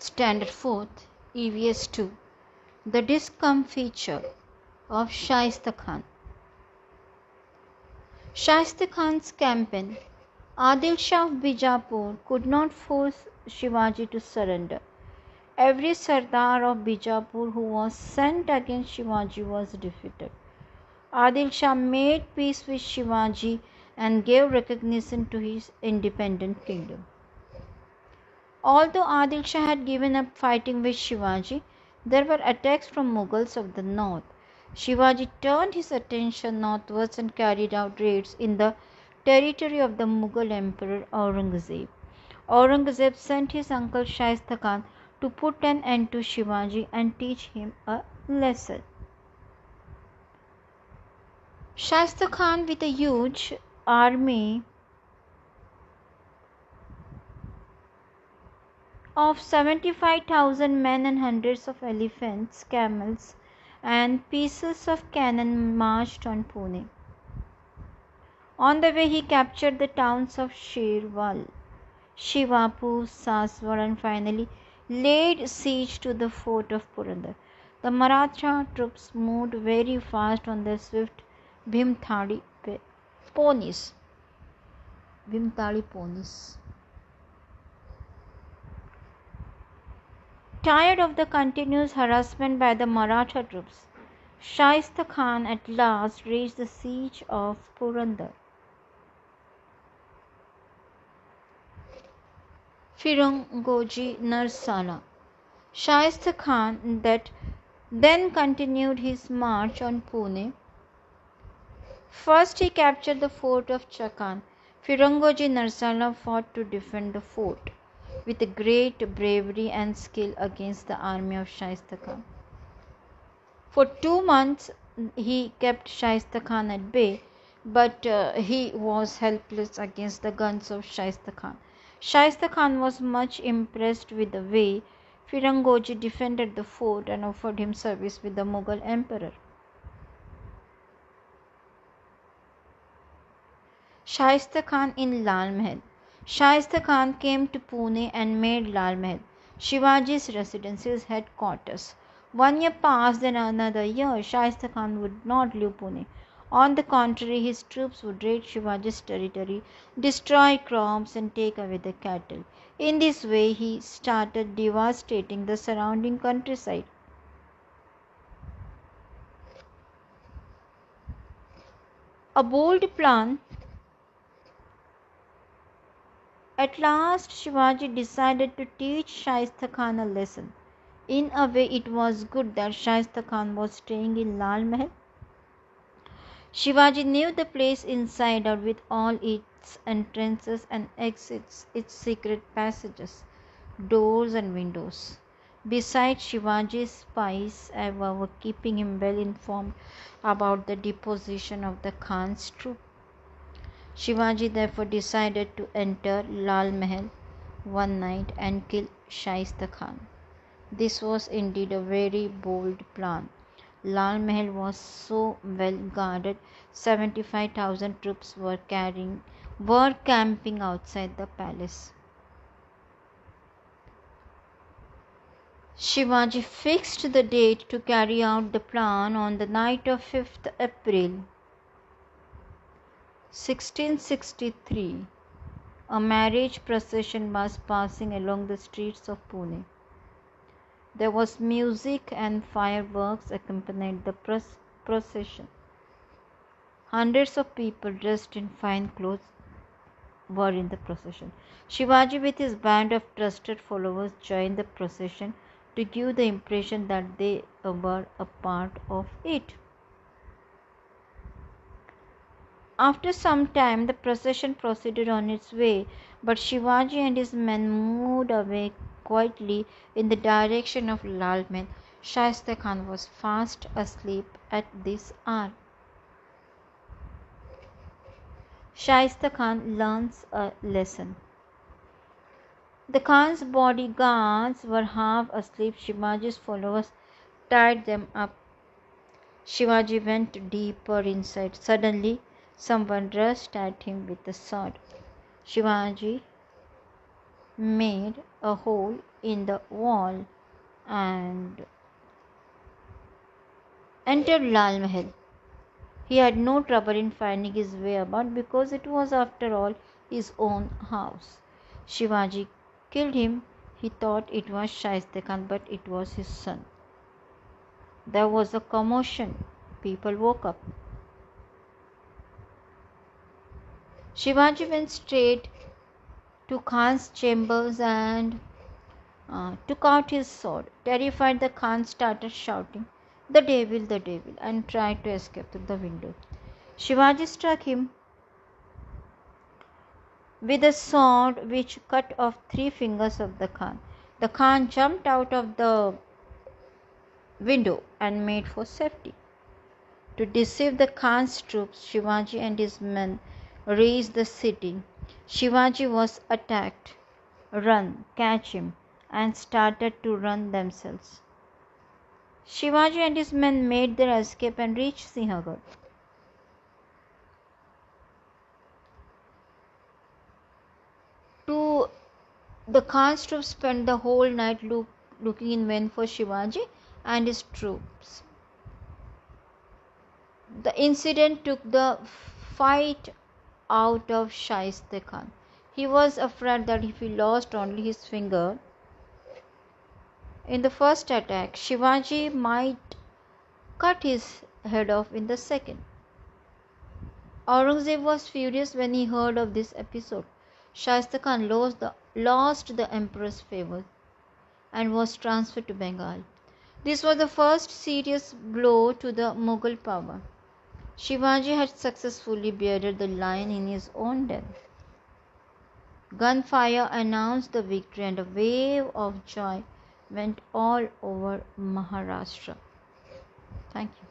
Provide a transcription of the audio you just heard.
Standard 4th, EVS 2. The discomfiture of Shaista Khan. Shaista Khan's campaign. Adil Shah of Bijapur could not force Shivaji to surrender. Every Sardar of Bijapur who was sent against Shivaji was defeated. Adil Shah made peace with Shivaji and gave recognition to his independent kingdom. Although Adil Shah had given up fighting with Shivaji, there were attacks from Mughals of the north. Shivaji turned his attention northwards and carried out raids in the territory of the Mughal Emperor Aurangzeb. Aurangzeb sent his uncle Shaista Khan to put an end to Shivaji and teach him a lesson. Shaista Khan, with a huge army of 75,000 men and hundreds of elephants, camels, and pieces of cannon, marched on Pune. On the way, he captured the towns of Shirwal, Shivapur, Saswar, and finally laid siege to the fort of Purandar. The Maratha troops moved very fast on their swift Bhimthali ponies. Tired of the continuous harassment by the Maratha troops, Shaista Khan at last raised the siege of Purandar. Firangoji Narsala. Shaista Khan then continued his march on Pune. First he captured the fort of Chakan. Firangoji Narsala fought to defend the fort with great bravery and skill against the army of Shaista Khan. For 2 months he kept Shaista Khan at bay, but he was helpless against the guns of Shaista Khan. Shaista Khan was much impressed with the way Firangoji defended the fort and offered him service with the Mughal emperor. Shaista Khan in Lal Mahal. Shaista Khan came to Pune and made Lal Mahal Shivaji's residence, his headquarters. 1 year passed, then another year. Shaista Khan would not leave Pune. On the contrary, his troops would raid Shivaji's territory, destroy crops, and take away the cattle. In this way, he started devastating the surrounding countryside. A bold plan. At last, Shivaji decided to teach Shaista Khan a lesson. In a way, it was good that Shaista Khan was staying in Lal Mahal. Shivaji knew the place inside out, with all its entrances and exits, its secret passages, doors and windows. Besides, Shivaji's spies were keeping him well informed about the deposition of the Khan's troop. Shivaji therefore decided to enter Lal Mahal one night and kill Shaista Khan. This was indeed a very bold plan. Lal Mahal was so well guarded, 75,000 troops were camping outside the palace. Shivaji fixed the date to carry out the plan on the night of 5th April 1663. A marriage procession was passing along the streets of Pune. There was music and fireworks accompanied the procession. Hundreds of people dressed in fine clothes were in the procession. Shivaji with his band of trusted followers joined the procession to give the impression that they were a part of it. After some time, the procession proceeded on its way, but Shivaji and his men moved away quietly in the direction of Lal Mahal. Shaista Khan was fast asleep at this hour. Shaista Khan learns a lesson. The Khan's bodyguards were half asleep. Shivaji's followers tied them up. Shivaji went deeper inside. Suddenly, someone rushed at him with a sword. Shivaji made a hole in the wall and entered Lal Mahal. He had no trouble in finding his way about because it was, after all, his own house. Shivaji killed him. He thought it was Shaista Khan, but it was his son. There was a commotion. People woke up. Shivaji went straight to Khan's chambers and took out his sword. Terrified, the Khan started shouting, the devil, and tried to escape through the window. Shivaji struck him with a sword which cut off 3 fingers of the Khan. The Khan jumped out of the window and made for safety. To deceive the Khan's troops, Shivaji and his men razed the city. Shivaji was attacked. Run, catch him, and started to run themselves. Shivaji and his men made their escape and reached Sinhagad. The Khan's troops spent the whole night looking in vain for Shivaji and his troops. The incident took the fight out of Shaista Khan. He was afraid that if he lost only his finger in the first attack, Shivaji might cut his head off in the second. Aurangzeb was furious when he heard of this episode. Shaista Khan lost the emperor's favour and was transferred to Bengal. This was the first serious blow to the Mughal power. Shivaji had successfully bearded the lion in his own den. Gunfire announced the victory and a wave of joy went all over Maharashtra. Thank you.